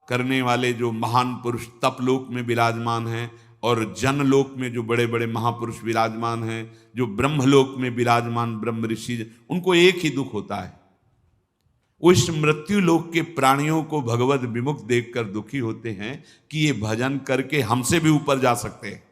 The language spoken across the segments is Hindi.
करने वाले जो महान पुरुष तपलोक में विराजमान हैं और जनलोक में जो बड़े बड़े महापुरुष विराजमान हैं, जो ब्रह्मलोक में विराजमान ब्रह्म ऋषि, उनको एक ही दुख होता है। वो इस मृत्यु लोक के प्राणियों को भगवत विमुख देखकर दुखी होते हैं कि ये भजन करके हमसे भी ऊपर जा सकते हैं।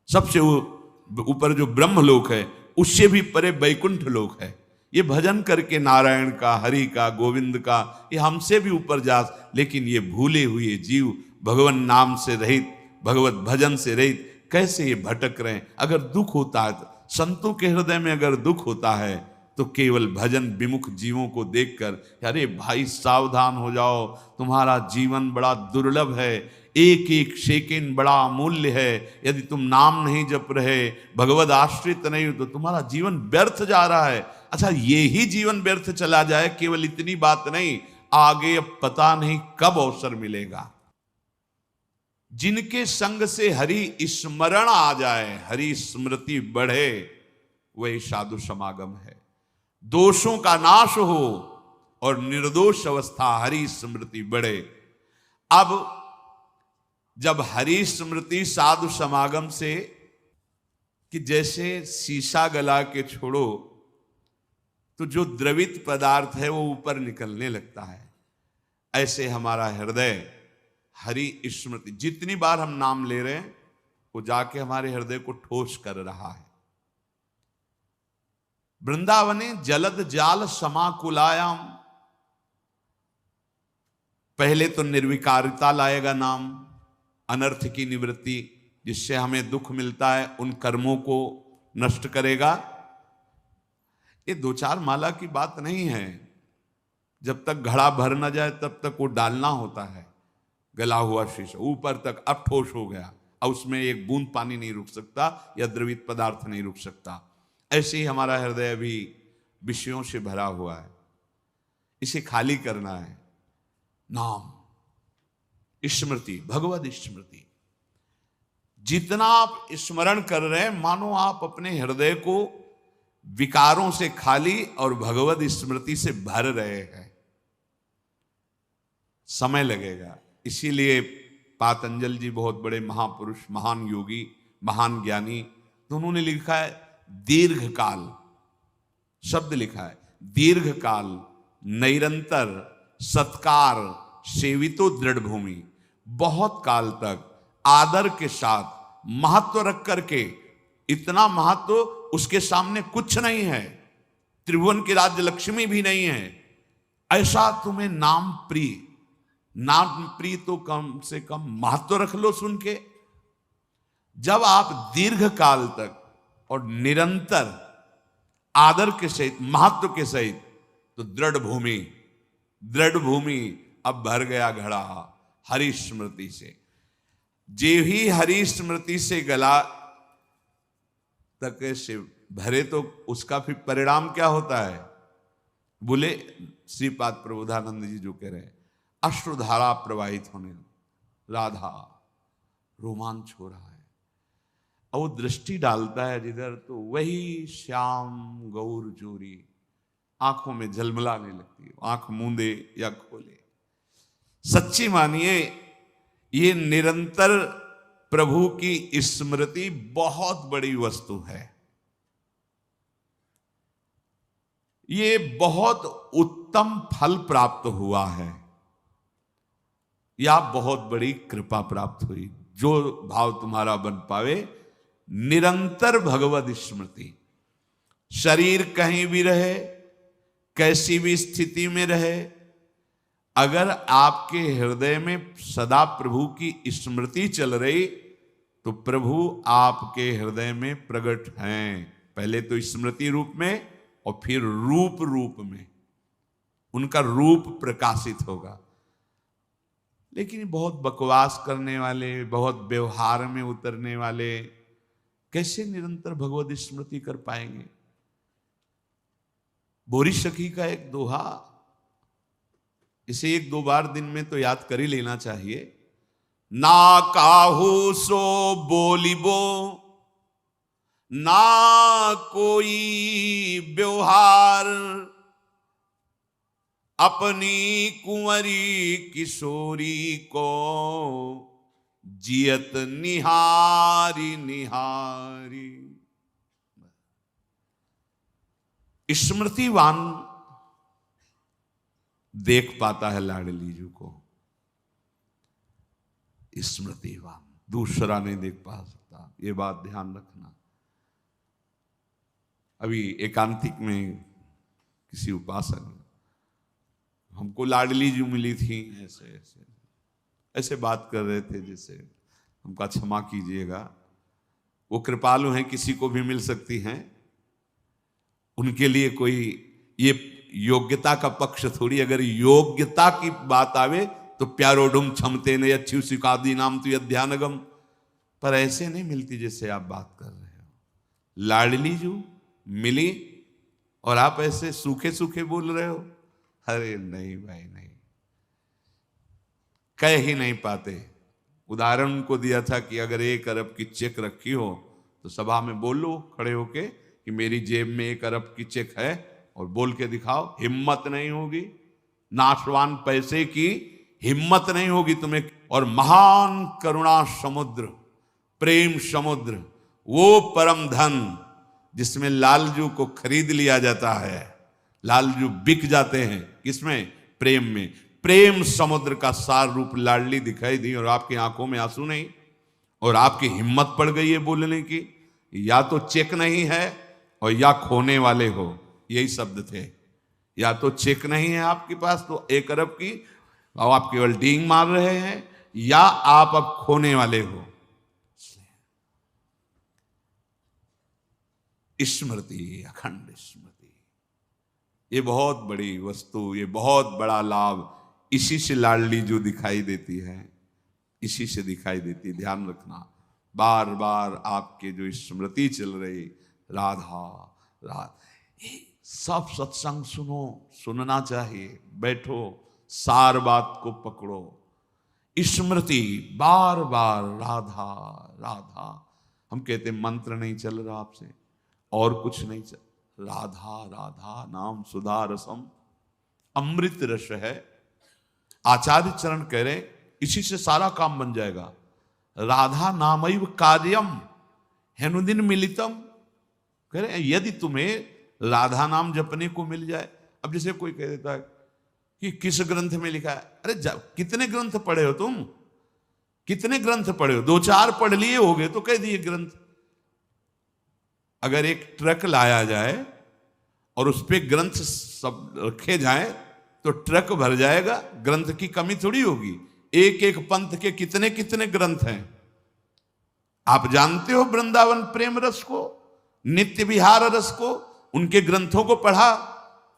सबसे ऊपर जो ब्रह्मलोक है उससे भी परे वैकुंठ लोक है। ये भजन करके नारायण का, हरि का, गोविंद का, ये हमसे भी ऊपर जा, लेकिन ये भूले हुए जीव भगवान नाम से रहित, भगवत भजन से रहित कैसे ये भटक रहे हैं। अगर दुख होता है, संतों के हृदय में अगर दुख होता है तो केवल भजन विमुख जीवों को देखकर, अरे भाई सावधान हो जाओ, तुम्हारा जीवन बड़ा दुर्लभ है, एक एक सेकेंड बड़ा अमूल्य है। यदि तुम नाम नहीं जप रहे, भगवद आश्रित नहीं हो, तो तुम्हारा जीवन व्यर्थ जा रहा है। अच्छा, ये ही जीवन व्यर्थ चला जाए, केवल इतनी बात नहीं, आगे अब पता नहीं कब अवसर मिलेगा। जिनके संग से हरि स्मरण आ जाए, हरि स्मृति बढ़े, वही साधु समागम है। दोषों का नाश हो और निर्दोष अवस्था हरि स्मृति बढ़े। अब जब हरि स्मृति साधु समागम से, कि जैसे शीशा गला के छोड़ो तो जो द्रवित पदार्थ है वो ऊपर निकलने लगता है, ऐसे हमारा हृदय हरि स्मृति, जितनी बार हम नाम ले रहे हैं वो जाके हमारे हृदय को ठोस कर रहा है। वृंदावने जलद जाल समाकुलायाम, पहले तो निर्विकारिता लाएगा नाम, अनर्थ की निवृत्ति, जिससे हमें दुख मिलता है उन कर्मों को नष्ट करेगा। ये दो चार माला की बात नहीं है, जब तक घड़ा भर ना जाए तब तक वो डालना होता है। गला हुआ शीशा ऊपर तक अब ठोस हो गया, अब उसमें एक बूंद पानी नहीं रुक सकता या द्रवित पदार्थ नहीं रुक सकता। ऐसे ही हमारा हृदय भी विषयों से भरा हुआ है, इसे खाली करना है। नाम, स्मृति, भगवद स्मृति, जितना आप स्मरण कर रहे हैं मानो आप अपने हृदय को विकारों से खाली और भगवद स्मृति से भर रहे हैं। समय लगेगा, इसीलिए पातंजल जी बहुत बड़े महापुरुष, महान योगी, महान ज्ञानी, तो उन्होंने लिखा है दीर्घ काल, शब्द लिखा है दीर्घ काल, निरंतर सत्कार सेवितो दृढ़ भूमि, बहुत काल तक आदर के साथ महत्व रख करके, इतना महत्व उसके सामने कुछ नहीं है, त्रिभुवन की राज्य लक्ष्मी भी नहीं है, ऐसा तुम्हें नाम प्रिय, नाम प्रिय तो कम से कम महत्व रख लो सुन के। जब आप दीर्घ काल तक और निरंतर आदर के सहित, महत्व के सहित, तो दृढ़ भूमि, दृढ़ भूमि अब भर गया घड़ा हरि स्मृति से। जे ही हरि स्मृति से गला तक से भरे तो उसका फिर परिणाम क्या होता है? बोले श्रीपाद प्रबोधानंद जी जो कह रहे हैं, अश्रुधारा प्रवाहित होने, राधा रोमांच हो रहा है। और वो दृष्टि डालता है जिधर, तो वही श्याम गौर जोरी आंखों में झलमलाने लगती है, आंख मूंदे या खोले। सच्ची मानिए, ये निरंतर प्रभु की स्मृति बहुत बड़ी वस्तु है। ये बहुत उत्तम फल प्राप्त हुआ है, या बहुत बड़ी कृपा प्राप्त हुई। जो भाव तुम्हारा बन पावे, निरंतर भगवद स्मृति, शरीर कहीं भी रहे, कैसी भी स्थिति में रहे, अगर आपके हृदय में सदा प्रभु की स्मृति चल रही तो प्रभु आपके हृदय में प्रकट हैं। पहले तो स्मृति रूप में और फिर रूप रूप में उनका रूप प्रकाशित होगा। लेकिन बहुत बकवास करने वाले, बहुत व्यवहार में उतरने वाले कैसे निरंतर भगवत स्मृति कर पाएंगे? बोरी सखी का एक दोहा, इसे एक दो बार दिन में तो याद कर ही लेना चाहिए। ना काहू सो बोलिबो, ना कोई व्यवहार, अपनी कुंवरी किशोरी को जियत निहारी निहारी। स्मृतिवान देख पाता है लाडली जी को, स्मृतिवान दूसरा नहीं देख पा सकता, ये बात ध्यान रखना। अभी एकांतिक में किसी उपासक हमको लाडली जी मिली थी, ऐसे ऐसे ऐसे बात कर रहे थे, जैसे हमका क्षमा कीजिएगा, वो कृपालु हैं, किसी को भी मिल सकती हैं, उनके लिए कोई ये योग्यता का पक्ष थोड़ी। अगर योग्यता की बात आवे तो प्यारोडुम क्षमते ने अच्छी सिकादी नाम तो अध्यानगम, पर ऐसे नहीं मिलती जैसे आप बात कर रहे हो। लाडली जो मिली और आप ऐसे सूखे सूखे बोल रहे हो, अरे नहीं भाई नहीं, कह ही नहीं पाते। उदाहरण को दिया था कि अगर 1 अरब की चेक रखी हो तो सभा में बोलो खड़े होके कि मेरी जेब में 1 अरब की चेक है, और बोल के दिखाओ। हिम्मत नहीं होगी, नाशवान पैसे की हिम्मत नहीं होगी तुम्हें। और महान करुणा समुद्र, प्रेम समुद्र, वो परम धन जिसमें लालजू को खरीद लिया जाता है, लालजू बिक जाते हैं, किसमें? प्रेम में। प्रेम समुद्र का सार रूप लाडली दिखाई दी और आपकी आंखों में आंसू नहीं, और आपकी हिम्मत पड़ गई है बोलने की। या तो चेक नहीं है और या खोने वाले हो, यही शब्द थे। या तो चेक नहीं है आपके पास तो 1 अरब की, और आप केवल डींग मार रहे हैं, या आप अब खोने वाले हो। स्मृति, अखंड स्मृति, ये बहुत बड़ी वस्तु, ये बहुत बड़ा लाभ, इसी से लाडली जो दिखाई देती है, इसी से दिखाई देती। ध्यान रखना, बार बार आपके जो स्मृति चल रही, राधा राधा, सब सत्संग सुनो, सुनना चाहिए, बैठो, सार बात को पकड़ो। स्मृति बार बार राधा राधा। हम कहते मंत्र नहीं चल रहा आपसे, और कुछ नहीं चल, राधा राधा नाम सुधा रसम, अमृत रस है। आचार्य चरण कह रहे इसी से सारा काम बन जाएगा। राधा नामैव कार्यम हेनुदिन मिलितम, कह रहे यदि तुम्हें राधा नाम जपने को मिल जाए। अब जैसे कोई कह देता है कि किस ग्रंथ में लिखा है, अरे कितने ग्रंथ पढ़े हो तुम, कितने ग्रंथ पढ़े हो? 2-4 पढ़ लिए होगे तो कह दिए ग्रंथ। अगर एक ट्रक लाया जाए और उस पे ग्रंथ सब रखे जाए तो ट्रक भर जाएगा, ग्रंथ की कमी थोड़ी होगी। एक एक पंथ के कितने कितने ग्रंथ हैं। आप जानते हो वृंदावन प्रेम रस को, नित्य विहार रस को, उनके ग्रंथों को पढ़ा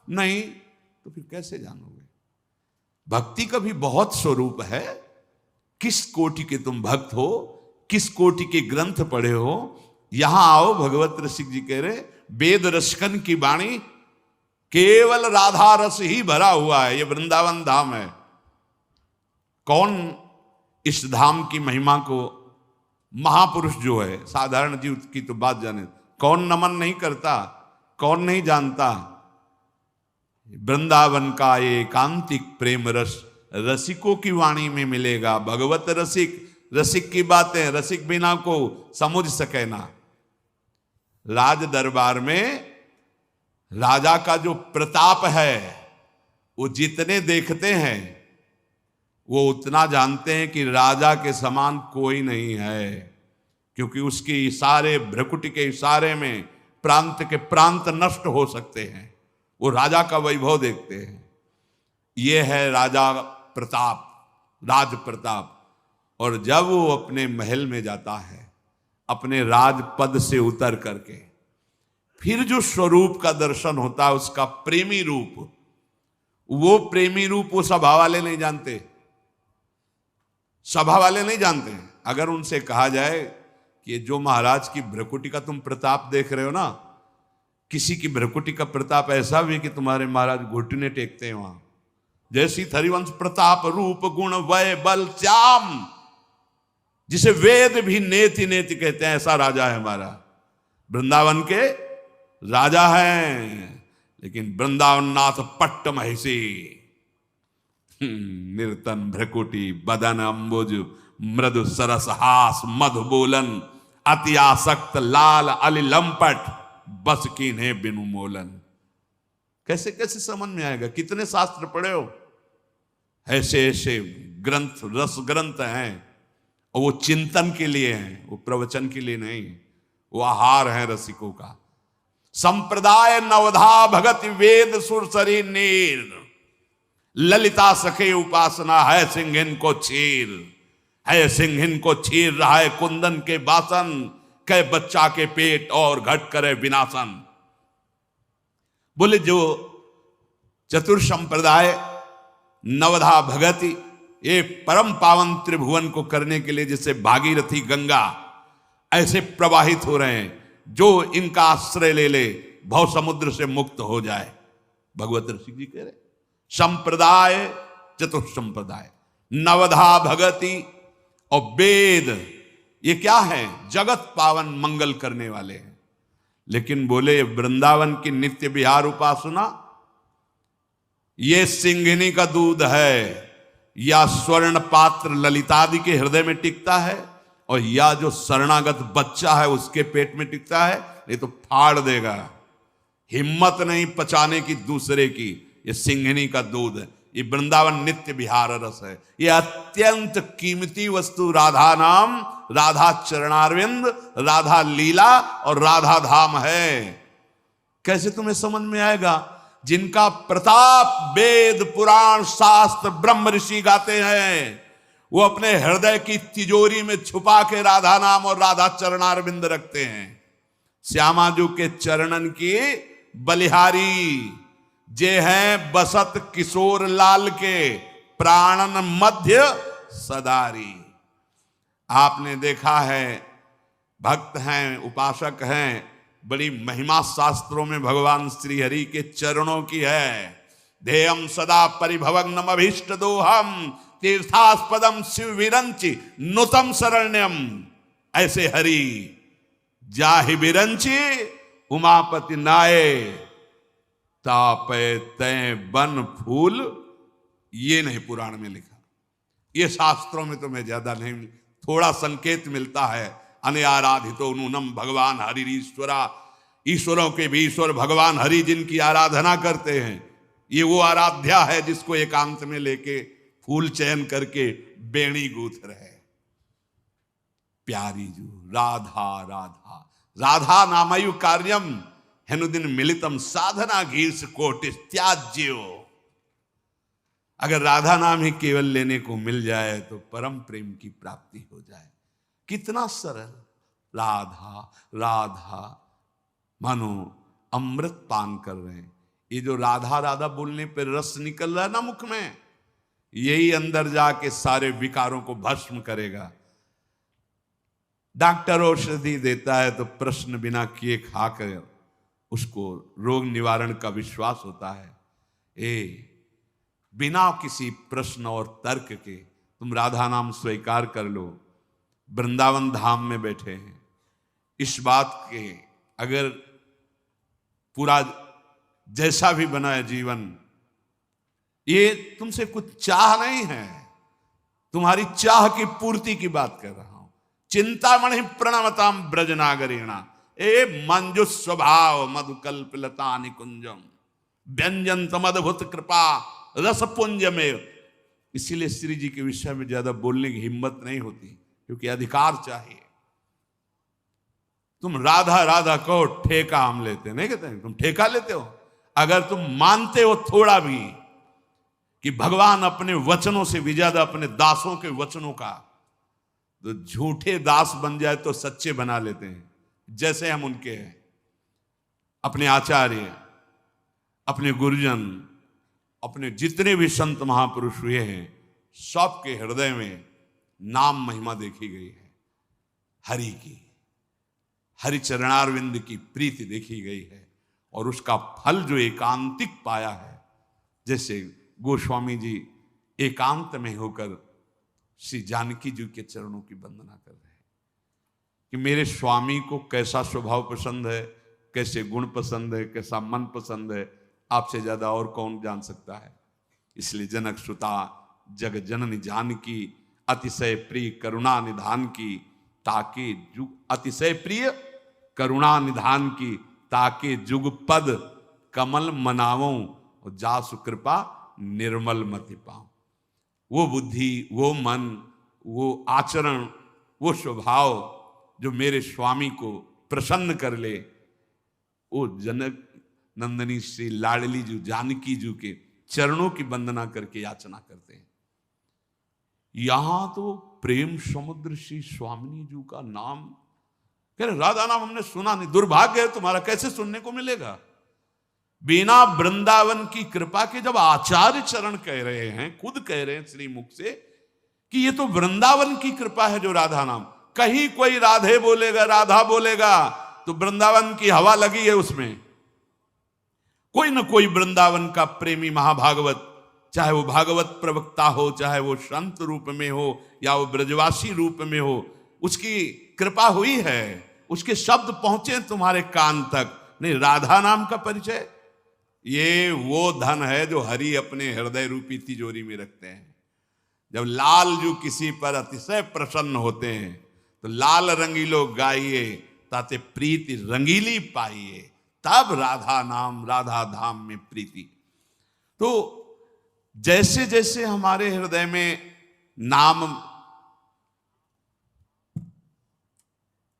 नहीं तो फिर कैसे जानोगे? भक्ति का भी बहुत स्वरूप है। किस कोटि के तुम भक्त हो, किस कोटि के ग्रंथ पढ़े हो, यहां आओ। भगवत रसिक जी कह रहे वेद रसकन की वाणी, केवल राधा रस ही भरा हुआ है। ये वृंदावन धाम है। कौन इस धाम की महिमा को, महापुरुष जो है, साधारण जीव की तो बात जाने, कौन नमन नहीं करता, कौन नहीं जानता? वृंदावन का एकांतिक प्रेम रस रसिकों की वाणी में मिलेगा। भगवत रसिक, रसिक की बातें रसिक बिना को समझ सके ना। राज दरबार में राजा का जो प्रताप है, वो जितने देखते हैं वो उतना जानते हैं कि राजा के समान कोई नहीं है, क्योंकि उसके इशारे, भ्रकुटी के इशारे में प्रांत के प्रांत नष्ट हो सकते हैं। वो राजा का वैभव देखते हैं। ये है राजा प्रताप, राज प्रताप। और जब वो अपने महल में जाता है, अपने राजपद से उतर करके, फिर जो स्वरूप का दर्शन होता है, उसका प्रेमी रूप, वो प्रेमी रूप वो सभा वाले नहीं जानते, सभा वाले नहीं जानते। अगर उनसे कहा जाए कि जो महाराज की भ्रकुटी का तुम प्रताप देख रहे हो ना, किसी की भ्रकुटी का प्रताप ऐसा भी कि तुम्हारे महाराज घुटने टेकते हैं वहां, जैसी हरिवंश प्रताप रूप गुण वय बल श्याम, जिसे वेद भी नेति नेति कहते हैं, ऐसा राजा है हमारा। वृंदावन के राजा हैं, लेकिन वृंदावन नाथ पट्ट महिषी, निर्तन भ्रकुटी बदन अम्बुज मृदु सरस हास मधु बोलन अति आसक्त लाल अली लंपट बस कीन्हे बिनु मोलन। कैसे कैसे समझ में आएगा? कितने शास्त्र पढ़े हो? ऐसे ऐसे ग्रंथ, रस ग्रंथ हैं, और वो चिंतन के लिए हैं, वो प्रवचन के लिए नहीं। वो आहार है रसिकों का। संप्रदाय नवधा भगत वेद सुरसरी नीर ललिता सखे उपासना है सिंहिन को चीर, है सिंहिन को चीर रहा है कुंदन के बासन, कै बच्चा के पेट और घट करे विनाशन। बोले जो चतुर संप्रदाय नवधा भगति, ये परम पावन त्रिभुवन को करने के लिए जैसे भागीरथी गंगा ऐसे प्रवाहित हो रहे हैं, जो इनका आश्रय ले ले भव समुद्र से मुक्त हो जाए। भगवत ऋषि जी कह रहे संप्रदाय चतुर संप्रदाय नवधा भगति और वेद, ये क्या है? जगत पावन मंगल करने वाले हैं। लेकिन बोले वृंदावन की नित्य विहार उपासना ये सिंहिनी का दूध है, या स्वर्ण पात्र ललितादि के हृदय में टिकता है, और या जो शरणागत बच्चा है उसके पेट में टिकता है, ये तो फाड़ देगा। हिम्मत नहीं पचाने की दूसरे की। ये सिंहिनी का दूध है, ये वृंदावन नित्य विहार रस है। ये अत्यंत कीमती वस्तु राधा नाम, राधा चरणारविंद, राधा लीला और राधा धाम है। कैसे तुम्हें समझ में आएगा? जिनका प्रताप वेद पुराण शास्त्र ब्रह्म ऋषि गाते हैं, वो अपने हृदय की तिजोरी में छुपा के राधा नाम और राधा चरणारविंद रखते हैं। श्यामाजू के चरणन की बलिहारी जे हैं बसत किशोर लाल के प्राणन मध्य सदारी। आपने देखा है, भक्त हैं, उपासक हैं, बड़ी महिमा शास्त्रों में भगवान श्री हरि के चरणों की है। ध्येयम सदा परिभवग्नम अभीष्ट दोहम तीर्थास्पदम शिव विरंचि नुतम शरण्यम। ऐसे हरि जाहि विरंचि उमापति नाये तापे तय बन फूल। ये नहीं पुराण में लिखा, ये शास्त्रों में तो मैं ज्यादा नहीं, थोड़ा संकेत मिलता है। अनआराधितो नूनम भगवान हरि ईश्वरा, ईश्वरों के भी ईश्वर भगवान हरि जिनकी आराधना करते हैं, ये वो आराध्या है जिसको एकांत में लेके फूल चयन करके बेणी गूंथ रहे। प्यारी जू राधा राधा राधा नामयु कार्यम हेनुदिन मिलितम साधना गीर्ष कोटिस त्याज्यो। अगर राधा नाम ही केवल लेने को मिल जाए तो परम प्रेम की प्राप्ति हो जाए। कितना सरल। राधा राधा मानो अमृत पान कर रहे हैं। ये जो राधा राधा बोलने पर रस निकल रहा है ना मुख में, यही अंदर जाके सारे विकारों को भस्म करेगा। डॉक्टर औषधि देता है तो प्रश्न बिना किए खाकर उसको रोग निवारण का विश्वास होता है। बिना किसी प्रश्न और तर्क के तुम राधा नाम स्वीकार कर लो। वृंदावन धाम में बैठे हैं, इस बात के अगर पूरा जैसा भी बना है जीवन, ये तुमसे कुछ चाह नहीं है, तुम्हारी चाह की पूर्ति की बात कर रहा हूं। चिंतामणि प्रणमताम ब्रजनागरीणा ए मंजु स्वभाव मधुकल्पलता निकुंजम व्यंजन मदभुत कृपा रसपुंज में। इसीलिए श्री जी के विषय में ज्यादा बोलने की हिम्मत नहीं होती, क्योंकि अधिकार चाहिए। तुम राधा राधा कहो, ठेका हम लेते नहीं, कहते हैं तुम ठेका लेते हो। अगर तुम मानते हो थोड़ा भी कि भगवान अपने वचनों से भी ज्यादा अपने दासों के वचनों का, तो झूठे दास बन जाए तो सच्चे बना लेते हैं। जैसे हम उनके हैं, अपने आचार्य, अपने गुरुजन, अपने जितने भी संत महापुरुष हुए हैं, सबके हृदय में नाम महिमा देखी गई है। हरि की, हरि चरणारविंद की प्रीति देखी गई है, और उसका फल जो एकांतिक पाया है। जैसे गोस्वामी जी एकांत में होकर श्री जानकी जी के चरणों की वंदना कर रहे हैं कि मेरे स्वामी को कैसा स्वभाव पसंद है, कैसे गुण पसंद है, कैसा मन पसंद है, आपसे ज्यादा और कौन जान सकता है। इसलिए जनक सुता जग जननी जानकी, अतिशय प्रिय करुणा निधान की, ताके जुग अतिशय प्रिय करुणा निधान की, ताके जुग पद कमल मनावों, और जासु कृपा निर्मल मति पाऊं। वो बुद्धि, वो मन, वो आचरण, वो स्वभाव जो मेरे स्वामी को प्रसन्न कर ले, वो जनक नंदनी श्री लाडली जी जानकी जी के चरणों की वंदना करके याचना करते हैं। यहां तो प्रेम समुद्र श्री स्वामिनी जी का नाम कह रहे, राधा नाम हमने सुना नहीं, दुर्भाग्य है तुम्हारा, कैसे सुनने को मिलेगा? बिना वृंदावन की कृपा के जब आचार्य चरण कह रहे हैं, खुद कह रहे हैं श्री मुख से कि ये तो वृंदावन की कृपा है जो राधा नाम, कहीं कोई राधे बोलेगा, राधा बोलेगा तो वृंदावन की हवा लगी है उसमें। कोई ना कोई वृंदावन का प्रेमी महाभागवत, चाहे वो भागवत प्रवक्ता हो, चाहे वो संत रूप में हो या वो ब्रजवासी रूप में हो, उसकी कृपा हुई है, उसके शब्द पहुंचे तुम्हारे कान तक। नहीं, राधा नाम का परिचय, ये वो धन है जो हरि अपने हृदय रूपी तिजोरी में रखते हैं। जब लाल जू किसी पर अतिशय प्रसन्न होते हैं तो लाल रंगीलो गाइए, ताते प्रीति रंगीली पाइए, तब राधा नाम राधा धाम में प्रीति। तो जैसे जैसे हमारे हृदय में नाम,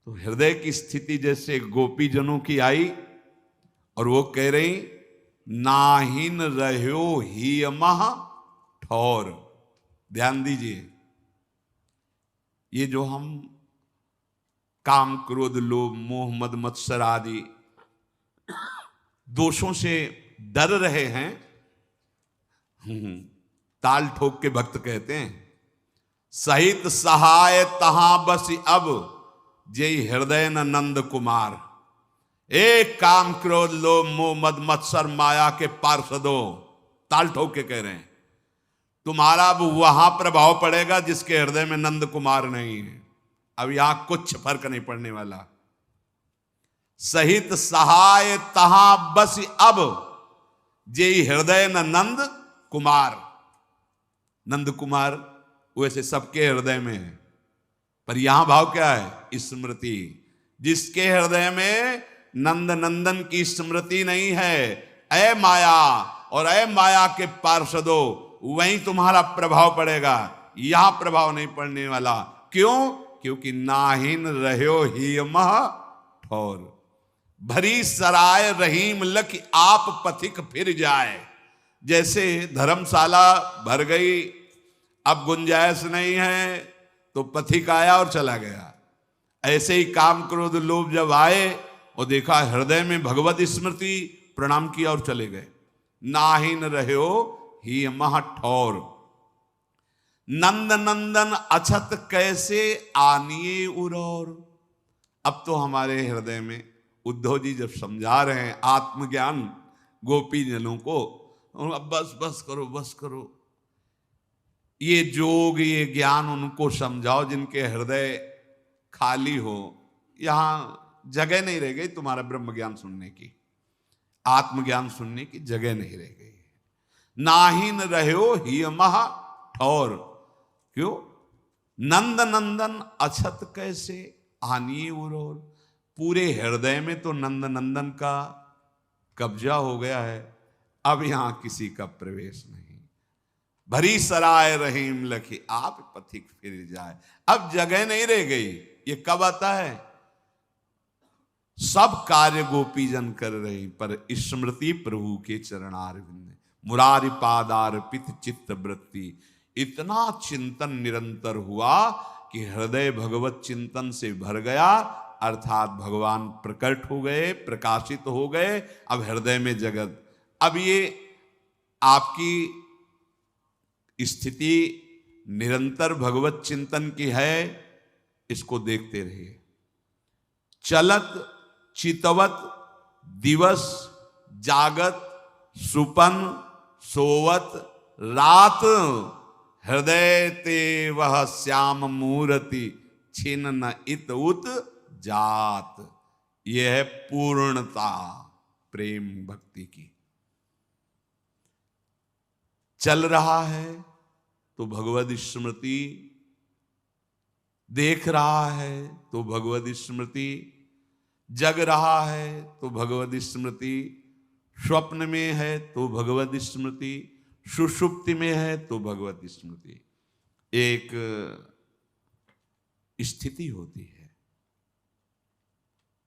तो हृदय की स्थिति जैसे गोपी जनों की आई और वो कह रही, नाहिन रह्यो ही मह ठौर। ध्यान दीजिए, ये जो हम काम क्रोध लोभ मोह मद मत्सर आदि दोषों से डर रहे हैं, ताल ठोक के भक्त कहते हैं, सहित सहाय तहां बस अब, जय हृदय न नंद कुमार। एक काम क्रोध लोभ मोह मद मत्सर माया के पार्षदों, ताल ठोक के कह रहे हैं, तुम्हारा अब वहां प्रभाव पड़ेगा जिसके हृदय में नंद कुमार नहीं है। अब यहां कुछ फर्क नहीं पड़ने वाला। सहित सहाय तहां बस अब, जे हृदय न नंद कुमार। नंद कुमार वैसे सबके हृदय में है, पर यहां भाव क्या है? स्मृति। जिसके हृदय में नंद नंदन की स्मृति नहीं है, ऐ माया और ऐ माया के पार्षदों, वहीं तुम्हारा प्रभाव पड़ेगा, यहां प्रभाव नहीं पड़ने वाला। क्यों? क्योंकि नाहिन रह्यो ही मह ठौर। भरी सराय रहीम लख आप पथिक फिर जाए। जैसे धर्मशाला भर गई, अब गुंजाइश नहीं है, तो पथिक आया और चला गया। ऐसे ही काम क्रोध लोभ जब आए और देखा हृदय में भगवत स्मृति, प्रणाम किया और चले गए। नाहिन रह्यो ही मह ठौर। नंद नंदन अछत कैसे आनिए उरौर। अब तो हमारे हृदय में उद्धव जी जब समझा रहे हैं आत्मज्ञान गोपी जनों को, अब बस बस करो, बस करो, ये जोग ये ज्ञान उनको समझाओ जिनके हृदय खाली हो। यहां जगह नहीं रह गई तुम्हारा ब्रह्म ज्ञान सुनने की, आत्मज्ञान सुनने की जगह नहीं रह गई। नाहिन रह्यो ही मह ठौर। क्यों? नंद नंदन अछत कैसे आनिए उरौर। पूरे हृदय में तो नंद नंदन का कब्जा हो गया है, अब यहां किसी का प्रवेश नहीं। भरी सराय रहीम लखी आप पथिक फिर जाए। अब जगह नहीं रह गई। ये कब आता है? सब कार्य गोपी जन कर रहे, पर स्मृति प्रभु के चरणारविंद, मुरारी पादार्पित चित्त वृत्ति। इतना चिंतन निरंतर हुआ कि हृदय भगवत चिंतन से भर गया, अर्थात भगवान प्रकट हो गए, प्रकाशित हो गए। अब हृदय में जगत। अब ये आपकी स्थिति निरंतर भगवत चिंतन की है, इसको देखते रहिए। चलत चितवत दिवस जागत सुपन सोवत रात, हृदय ते वह श्याम मूर्ति छिन न इत उत जात। यह है पूर्णता प्रेम भक्ति की। चल रहा है तो भगवद स्मृति, देख रहा है तो भगवद स्मृति, जग रहा है तो भगवद स्मृति, स्वप्न में है तो भगवद स्मृति, सुषुप्ति में है तो भगवद स्मृति। एक स्थिति होती है,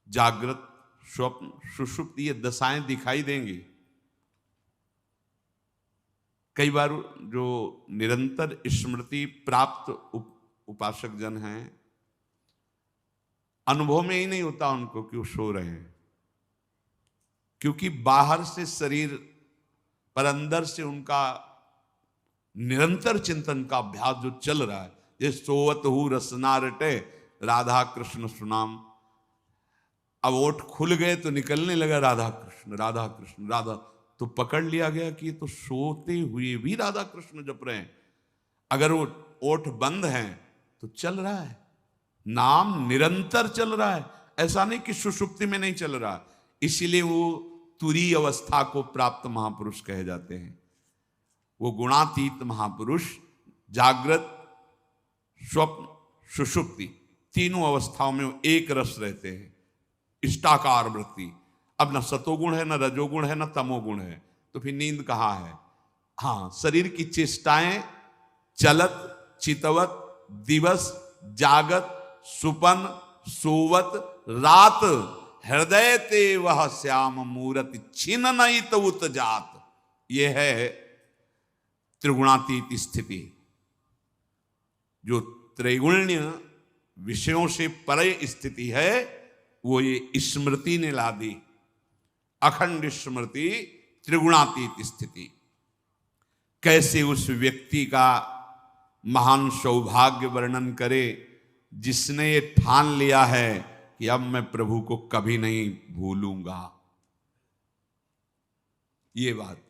जागृत, स्वप्न, सुषुप्ति, ये दशाएं दिखाई देंगी। कई बार जो निरंतर स्मृति प्राप्त उपासक जन हैं, अनुभव में ही नहीं होता उनको कि वो सो रहे हैं, क्योंकि बाहर से शरीर पर अंदर से उनका निरंतर चिंतन का अभ्यास जो चल रहा है। ये सोवत हु रसना रटे राधा कृष्ण सुनाम, अब ओठ खुल गए तो निकलने लगा राधा कृष्ण राधा कृष्ण राधा, तो पकड़ लिया गया कि तो सोते हुए भी राधा कृष्ण जप रहे हैं। अगर वो ओठ बंद हैं तो चल रहा है, नाम निरंतर चल रहा है, ऐसा नहीं कि सुषुप्ति में नहीं चल रहा। इसीलिए वो तुरी अवस्था को प्राप्त महापुरुष कहे जाते हैं। वो गुणातीत महापुरुष जागृत, स्वप्न, सुषुप्ति तीनों अवस्थाओं में वो एक रस रहते हैं, इष्टाकार वृत्ति। अब न सतोगुण है, न रजोगुण है, न तमोगुण है, तो फिर नींद कहाँ है? हाँ, शरीर की चेष्टाएं चलत चितवत, दिवस जागत, सुपन सोवत, रात हृदय ते वह श्याम मूरति छिन नहीं तो उत जात। यह है त्रिगुणातीत स्थिति। जो त्रैगुण्य विषयों से परे स्थिति है वो ये स्मृति ने ला दी, अखंड स्मृति, त्रिगुणातीत स्थिति। कैसे उस व्यक्ति का महान सौभाग्य वर्णन करे जिसने ये ठान लिया है कि अब मैं प्रभु को कभी नहीं भूलूंगा। ये बात,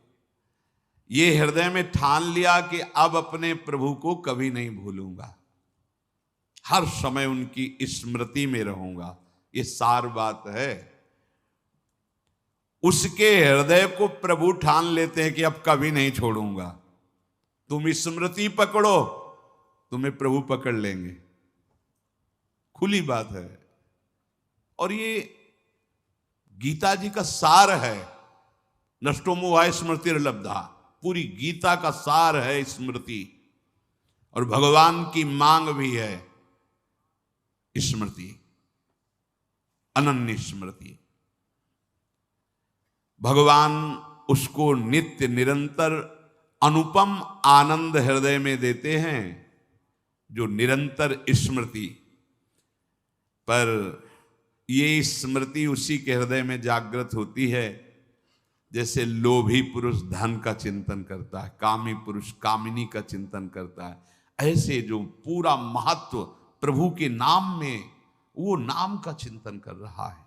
ये हृदय में ठान लिया कि अब अपने प्रभु को कभी नहीं भूलूंगा, हर समय उनकी स्मृति में रहूंगा। ये सार बात है। उसके हृदय को प्रभु ठान लेते हैं कि अब कभी नहीं छोड़ूंगा। तुम स्मृति पकड़ो, तुम्हें प्रभु पकड़ लेंगे, खुली बात है। और ये गीता जी का सार है, नष्टो मोहाय स्मृतिर्लब्धा, पूरी गीता का सार है स्मृति। और भगवान की मांग भी है स्मृति, अनन्य स्मृति। भगवान उसको नित्य निरंतर अनुपम आनंद हृदय में देते हैं जो निरंतर स्मृति। पर ये स्मृति उसी के हृदय में जागृत होती है जैसे लोभी पुरुष धन का चिंतन करता है, कामी पुरुष कामिनी का चिंतन करता है। ऐसे जो पूरा महत्व प्रभु के नाम में, वो नाम का चिंतन कर रहा है।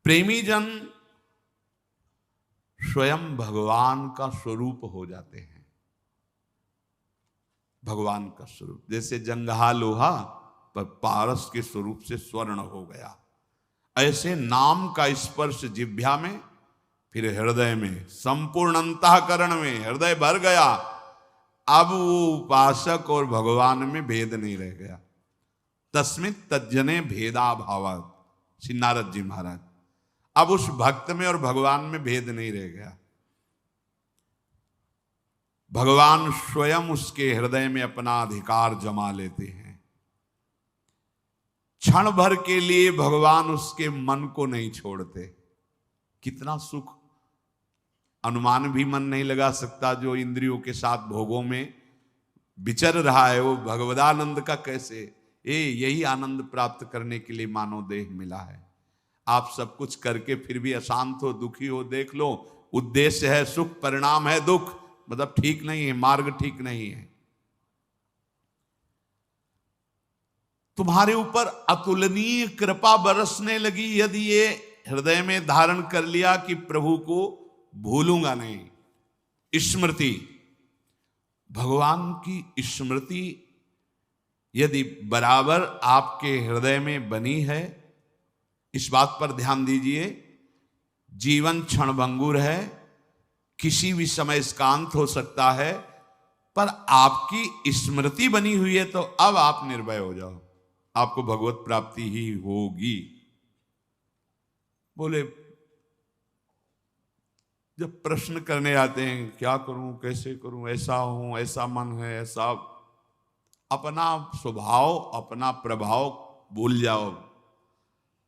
प्रेमी जन स्वयं भगवान का स्वरूप हो जाते हैं, भगवान का स्वरूप। जैसे जंगहा लोहा पर पारस के स्वरूप से स्वर्ण हो गया, ऐसे नाम का स्पर्श जिह्वा में, फिर हृदय में, संपूर्ण अंतःकरण में हृदय भर गया। अब वो उपासक और भगवान में भेद नहीं रह गया। तस्मित् तज्जने भेदा भावात्, श्री नारद जी महाराज। अब उस भक्त में और भगवान में भेद नहीं रह गया। भगवान स्वयं उसके हृदय में अपना अधिकार जमा लेते हैं। क्षण भर के लिए भगवान उसके मन को नहीं छोड़ते। कितना सुख, अनुमान भी मन नहीं लगा सकता। जो इंद्रियों के साथ भोगों में विचर रहा है वो भगवदानंद का कैसे, यही आनंद प्राप्त करने के लिए मानव देह मिला है। आप सब कुछ करके फिर भी अशांत हो, दुखी हो, देख लो। उद्देश्य है सुख, परिणाम है दुख, मतलब ठीक नहीं है, मार्ग ठीक नहीं है। तुम्हारे ऊपर अतुलनीय कृपा बरसने लगी यदि ये हृदय में धारण कर लिया कि प्रभु को भूलूंगा नहीं। स्मृति, भगवान की स्मृति यदि बराबर आपके हृदय में बनी है, इस बात पर ध्यान दीजिए। जीवन क्षणभंगुर है, किसी भी समय इसका अंत हो सकता है, पर आपकी स्मृति बनी हुई है तो अब आप निर्भय हो जाओ, आपको भगवत प्राप्ति ही होगी। बोले जब प्रश्न करने आते हैं क्या करूं कैसे करूं, ऐसा हूं ऐसा मन है ऐसा, अपना स्वभाव अपना प्रभाव भूल जाओ,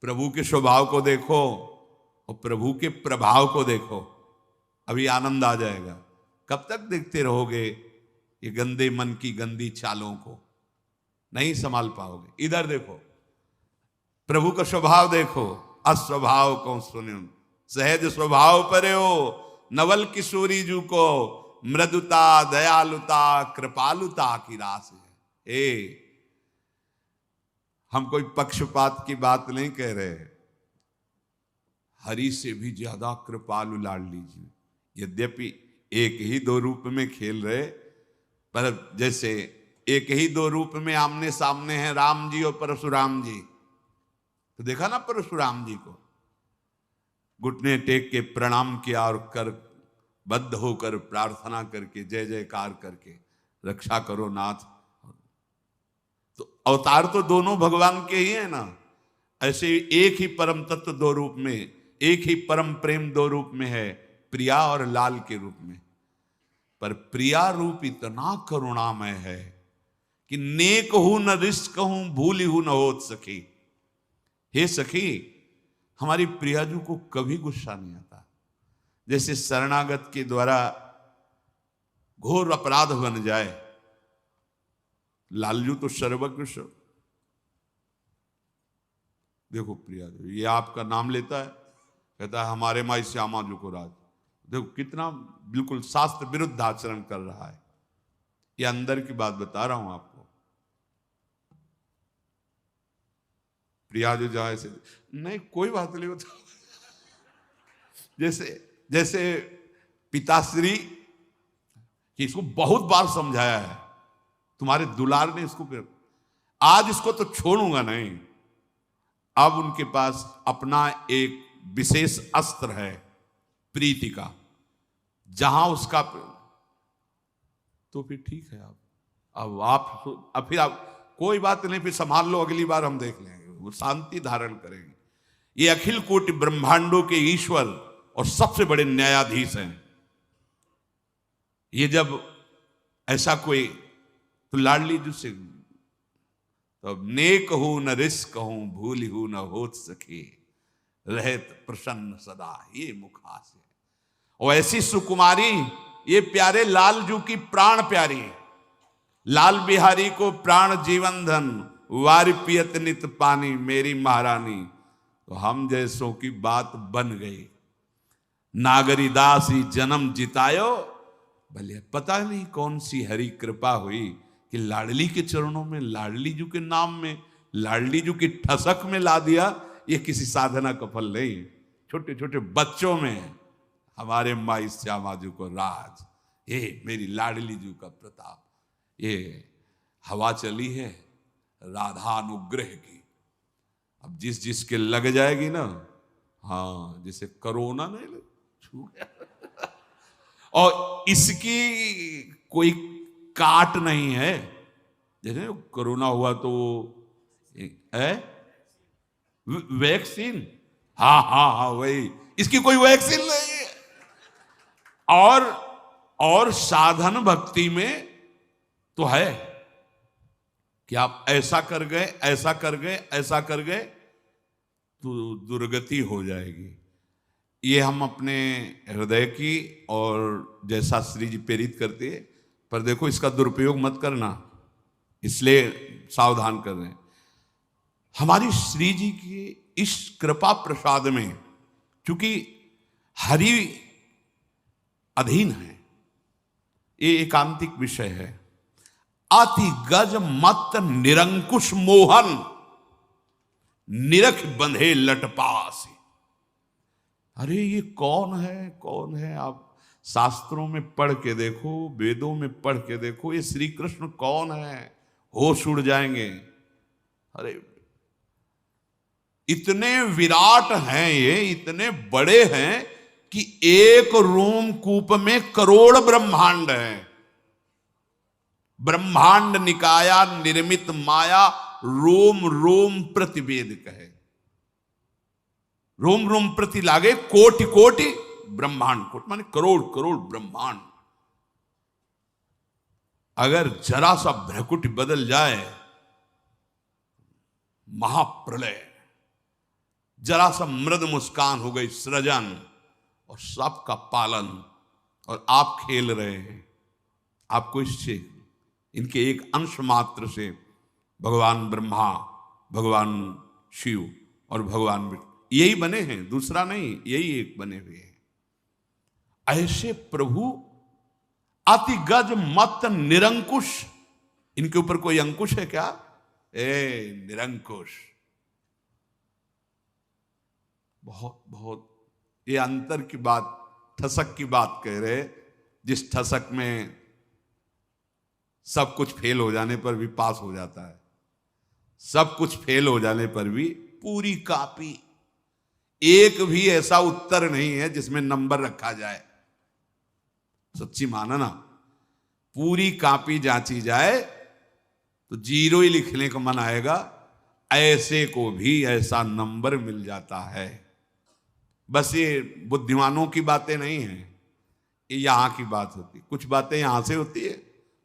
प्रभु के स्वभाव को देखो और प्रभु के प्रभाव को देखो, अभी आनंद आ जाएगा। कब तक देखते रहोगे ये गंदे मन की गंदी चालों को, नहीं संभाल पाओगे। इधर देखो, प्रभु का स्वभाव देखो, अस्वभाव को सुनो सहज स्वभाव परे हो, नवल किशोरी जू को मृदुता दयालुता कृपालुता की रास है। हम कोई पक्षपात की बात नहीं कह रहे, हरि से भी ज्यादा कृपालु लाडली जी, यद्यपि एक ही दो रूप में खेल रहे, पर जैसे एक ही दो रूप में आमने सामने हैं राम जी और परशुराम जी, तो देखा ना परशुराम जी को घुटने टेक के प्रणाम किया और कर बद्ध होकर प्रार्थना करके जय जयकार करके रक्षा करो नाथ। तो अवतार तो दोनों भगवान के ही है ना, ऐसे एक ही परम तत्व दो रूप में, एक ही परम प्रेम दो रूप में है, प्रिया और लाल के रूप में। पर प्रिया रूप इतना करुणामय है कि नेक हूं न रिश्क हूं भूली हूं न होत सखी। हे सखी, हमारी प्रियाजू को कभी गुस्सा नहीं आता। जैसे शरणागत के द्वारा घोर अपराध बन जाए, लालजू तो सर्वकृष्ण, देखो प्रियाजू ये आपका नाम लेता है, कहता है हमारे माई श्यामा जू को राज, देखो कितना बिल्कुल शास्त्र विरुद्ध आचरण कर रहा है। ये अंदर की बात बता रहा हूं आपको। प्रिया जो जाए से नहीं, कोई बात नहीं बता। जैसे पिताश्री कि इसको बहुत बार समझाया है, तुम्हारे दुलार ने इसको, आज इसको तो छोड़ूंगा नहीं। अब उनके पास अपना एक विशेष अस्त्र है प्रीति का, जहां उसका, तो फिर ठीक है। अब फिर आप कोई बात नहीं, फिर संभाल लो, अगली बार हम देख लेंगे, वो शांति धारण करेंगे। ये अखिल कोटि ब्रह्मांडों के ईश्वर और सबसे बड़े न्यायाधीश हैं। ये जब ऐसा कोई, तो लाडली जी से तो नेक हूं न रिश्क हूं भूली हूं न होत सके, रहत प्रसन्न सदा ये मुखास है। और ऐसी सुकुमारी, ये प्यारे लालजू की प्राण प्यारी, लाल बिहारी को प्राण जीवन धन वारि पियत नित पानी मेरी महारानी। तो हम जैसों की बात बन गई, नागरी दास ही जन्म जितायो, भले पता नहीं कौन सी हरी कृपा हुई कि लाडली के चरणों में, लाडली जू के नाम में, लाडली जू की ठसक में ला दिया। ये किसी साधना का फल नहीं, छोटे छोटे बच्चों में हमारे माई श्यामा जू को राज, ये मेरी लाडली जू का प्रताप। ये हवा चली है राधा अनुग्रह की, अब जिस जिसके लग जाएगी ना, हाँ जैसे कोरोना नहीं छू गया और इसकी कोई काट नहीं है। जैसे कोरोना हुआ तो वैक्सीन, हाँ हाँ हाँ वही, इसकी कोई वैक्सीन नहीं है। और साधन भक्ति में तो है कि आप ऐसा कर गए ऐसा कर गए ऐसा कर गए तो दुर्गति हो जाएगी। ये हम अपने हृदय की और जैसा श्री जी प्रेरित करते हैं, पर देखो इसका दुरुपयोग मत करना, इसलिए सावधान कर रहे हैं। हमारी श्री जी की इस कृपा प्रसाद में चूंकि हरि अधीन है, ये एकांतिक विषय है। अति गज मत निरंकुश मोहन निरख बंधे लटपास। अरे ये कौन है कौन है, आप शास्त्रों में पढ़ के देखो, वेदों में पढ़ के देखो, ये श्री कृष्ण कौन है, होश उड़ जाएंगे। अरे इतने विराट हैं, ये इतने बड़े हैं कि एक रोमकूप में करोड़ ब्रह्मांड है। ब्रह्मांड निकाया निर्मित माया, रोम रोम प्रतिवेद कहे। रोम रोम प्रति लागे कोटि कोटि ब्रह्मांड, कोटि माने करोड़ करोड़ ब्रह्मांड। अगर जरा सा भ्रकुटी बदल जाए, महाप्रलय, जरा सा मृद मुस्कान हो गई, सृजन और सबका पालन, और आप खेल रहे हैं। आपको इससे, इनके एक अंश मात्र से भगवान ब्रह्मा, भगवान शिव और भगवान विष्णु यही बने हैं, दूसरा नहीं, यही एक बने हुए हैं। ऐसे प्रभु अति गज मत निरंकुश, इनके ऊपर कोई अंकुश है क्या? निरंकुश। बहुत बहुत ये अंतर की बात, ठसक की बात कह रहे। जिस ठसक में सब कुछ फेल हो जाने पर भी पास हो जाता है, सब कुछ फेल हो जाने पर भी पूरी कॉपी, एक भी ऐसा उत्तर नहीं है जिसमें नंबर रखा जाए। सच्ची माना ना, पूरी कॉपी जांची जाए तो 0 ही लिखने का मन आएगा। ऐसे को भी ऐसा नंबर मिल जाता है। बस ये बुद्धिमानों की बातें नहीं है, ये यहां की बात होती है। कुछ बातें यहां से होती है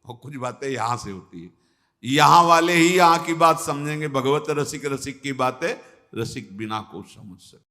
और कुछ बातें यहां से होती है। यहां वाले ही यहां की बात समझेंगे। भगवत रसिक रसिक की बातें रसिक बिना को समझ सके।